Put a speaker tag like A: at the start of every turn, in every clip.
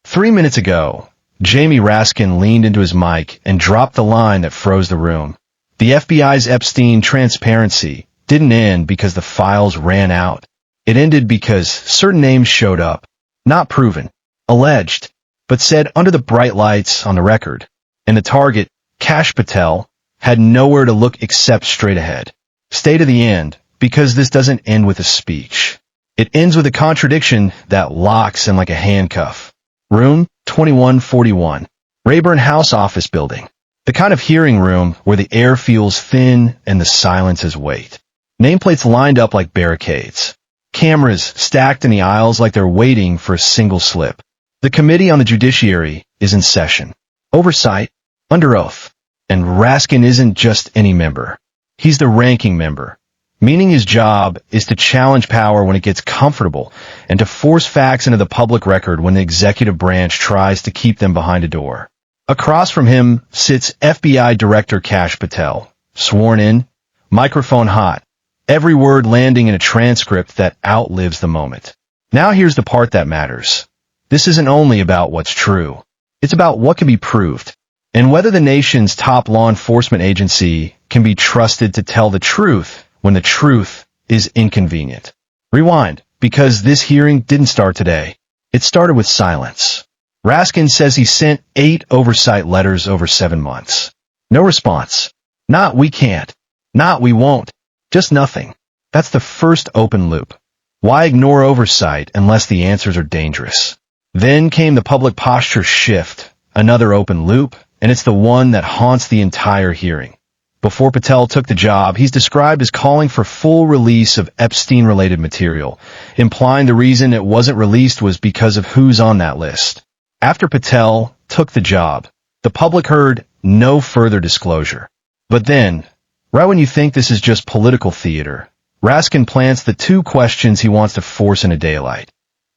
A: 3 minutes ago, Jamie Raskin leaned into his mic and dropped the line that froze the room. The FBI's Epstein transparency didn't end because the files ran out. It ended because certain names showed up, not proven, alleged, but said under the bright lights on the record. And the target, Kash Patel, had nowhere to look except straight ahead. Stay to the end, because this doesn't end with a speech. It ends with a contradiction that locks him like a handcuff. Room 2141. Rayburn House Office Building. The kind of hearing room where the air feels thin and the silence is weight. Nameplates lined up like barricades. Cameras stacked in the aisles like they're waiting for a single slip. The Committee on the Judiciary is in session. Oversight, under oath. And Raskin isn't just any member. He's the ranking member, meaning his job is to challenge power when it gets comfortable and to force facts into the public record when the executive branch tries to keep them behind a door. Across from him sits FBI Director Kash Patel, sworn in, microphone hot, every word landing in a transcript that outlives the moment. Now here's the part that matters. This isn't only about what's true. It's about what can be proved, and whether the nation's top law enforcement agency can be trusted to tell the truth when the truth is inconvenient. Rewind, because this hearing didn't start today. It started with silence. Raskin says he sent 8 oversight letters over 7 months. No response. Not we can't. Not we won't. Just nothing. That's the first open loop. Why ignore oversight unless the answers are dangerous? Then came the public posture shift, another open loop, and it's the one that haunts the entire hearing. Before Patel took the job, he's described as calling for full release of Epstein-related material, implying the reason it wasn't released was because of who's on that list. After Patel took the job, the public heard no further disclosure. But then, right when you think this is just political theater, Raskin plants the 2 questions he wants to force into daylight.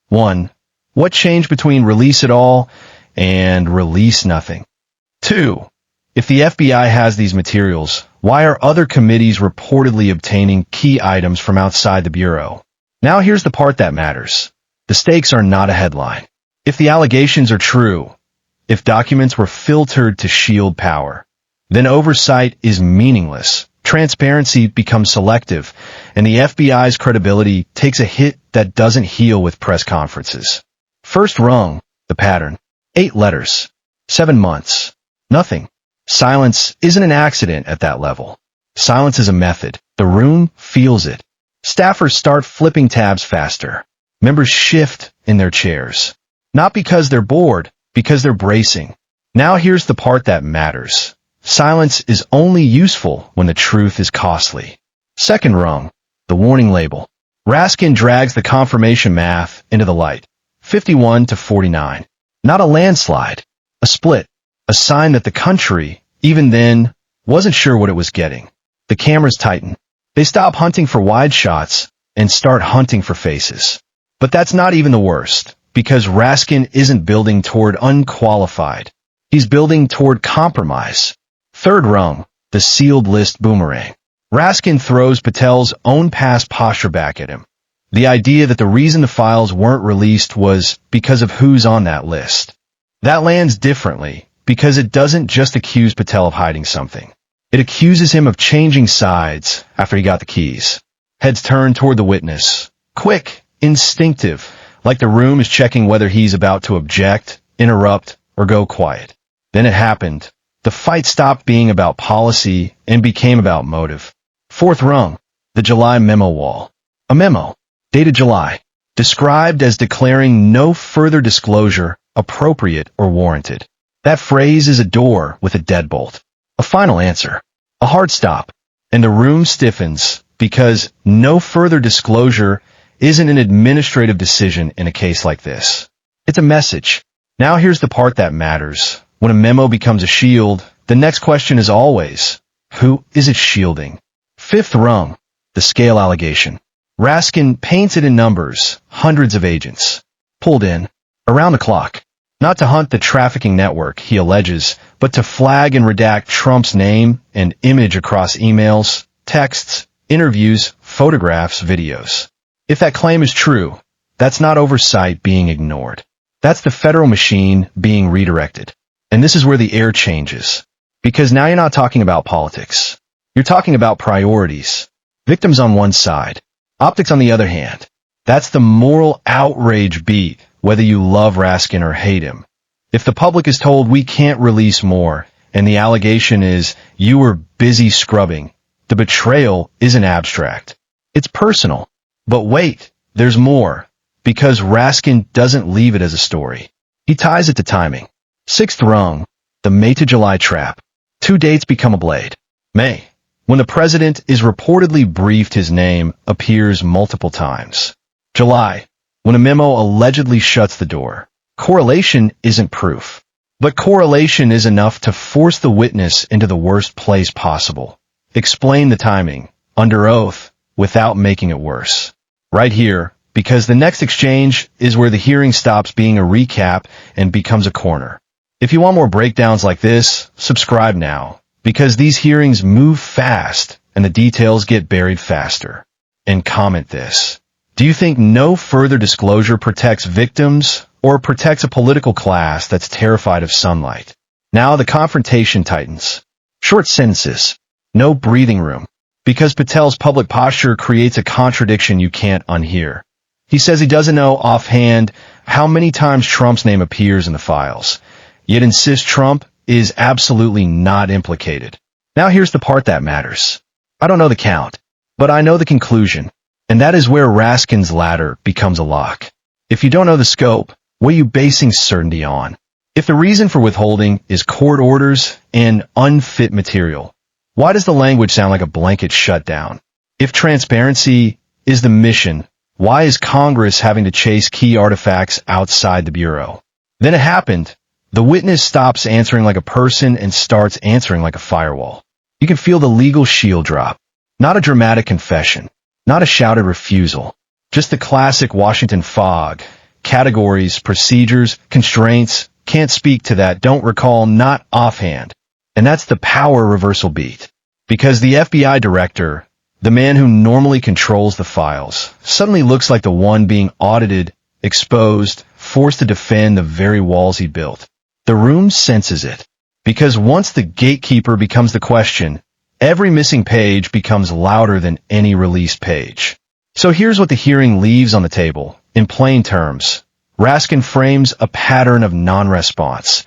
A: 1. What changed between release it all and release nothing? 2. If the FBI has these materials, why are other committees reportedly obtaining key items from outside the Bureau? Now here's the part that matters. The stakes are not a headline. If the allegations are true, if documents were filtered to shield power, then oversight is meaningless, transparency becomes selective, and the FBI's credibility takes a hit that doesn't heal with press conferences. First rung, the pattern. 8 letters. 7 months. Nothing. Silence isn't an accident at that level. Silence is a method. The room feels it. Staffers start flipping tabs faster. Members shift in their chairs. Not because they're bored, because they're bracing. Now here's the part that matters. Silence is only useful when the truth is costly. Second rung, the warning label. Raskin drags the confirmation math into the light. 51-49. Not a landslide. A split. A sign that the country, even then, wasn't sure what it was getting. The cameras tighten. They stop hunting for wide shots and start hunting for faces. But that's not even the worst, because Raskin isn't building toward unqualified. He's building toward compromise. Third rung, the sealed list boomerang. Raskin throws Patel's own past posture back at him. The idea that the reason the files weren't released was because of who's on that list. That lands differently, because it doesn't just accuse Patel of hiding something. It accuses him of changing sides after he got the keys. Heads turned toward the witness. Quick, instinctive, like the room is checking whether he's about to object, interrupt, or go quiet. Then it happened. The fight stopped being about policy and became about motive. Fourth rung, the July memo wall. A memo, dated July, described as declaring no further disclosure appropriate or warranted. That phrase is a door with a deadbolt. A final answer. A hard stop. And the room stiffens because no further disclosure isn't an administrative decision in a case like this. It's a message. Now here's the part that matters. When a memo becomes a shield, the next question is always, who is it shielding? Fifth rung, the scale allegation. Raskin paints it in numbers, hundreds of agents. Pulled in, around the clock. Not to hunt the trafficking network, he alleges, but to flag and redact Trump's name and image across emails, texts, interviews, photographs, videos. If that claim is true, that's not oversight being ignored. That's the federal machine being redirected. And this is where the air changes. Because now you're not talking about politics. You're talking about priorities. Victims on one side, optics on the other hand. That's the moral outrage beat, whether you love Raskin or hate him. If the public is told we can't release more, and the allegation is you were busy scrubbing, the betrayal isn't abstract. It's personal. But wait, there's more. Because Raskin doesn't leave it as a story. He ties it to timing. Sixth rung, the May to July trap. 2 dates become a blade. May, when the president is reportedly briefed, his name appears multiple times. July, when a memo allegedly shuts the door. Correlation isn't proof. But correlation is enough to force the witness into the worst place possible. Explain the timing, under oath, without making it worse. Right here, because the next exchange is where the hearing stops being a recap and becomes a corner. If you want more breakdowns like this, subscribe now, because these hearings move fast and the details get buried faster. And comment this. Do you think no further disclosure protects victims or protects a political class that's terrified of sunlight? Now the confrontation tightens. Short sentences. No breathing room. Because Patel's public posture creates a contradiction you can't unhear. He says he doesn't know offhand how many times Trump's name appears in the files, yet insists Trump is absolutely not implicated. Now here's the part that matters. I don't know the count, but I know the conclusion, and that is where Raskin's ladder becomes a lock. If you don't know the scope, what are you basing certainty on? If the reason for withholding is court orders and unfit material, why does the language sound like a blanket shutdown? If transparency is the mission, why is Congress having to chase key artifacts outside the Bureau? Then it happened. The witness stops answering like a person and starts answering like a firewall. You can feel the legal shield drop. Not a dramatic confession. Not a shouted refusal. Just the classic Washington fog. Categories, procedures, constraints. Can't speak to that. Don't recall. Not offhand. And that's the power reversal beat. Because the FBI director, the man who normally controls the files, suddenly looks like the one being audited, exposed, forced to defend the very walls he built. The room senses it. Because once the gatekeeper becomes the question, every missing page becomes louder than any released page. So here's what the hearing leaves on the table. In plain terms, Raskin frames a pattern of non-response.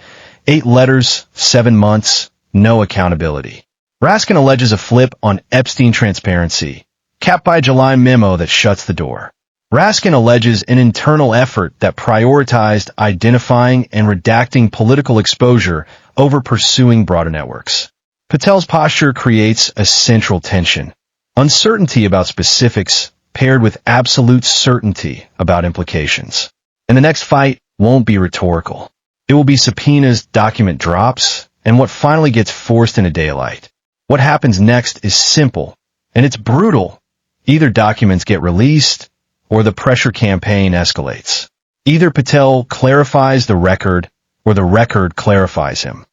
A: 8 letters, 7 months, no accountability. Raskin alleges a flip on Epstein transparency, capped by a July memo that shuts the door. Raskin alleges an internal effort that prioritized identifying and redacting political exposure over pursuing broader networks. Patel's posture creates a central tension. Uncertainty about specifics paired with absolute certainty about implications. And the next fight won't be rhetorical. It will be subpoenas, document drops, and what finally gets forced into daylight. What happens next is simple, and it's brutal. Either documents get released, or the pressure campaign escalates. Either Patel clarifies the record, or the record clarifies him.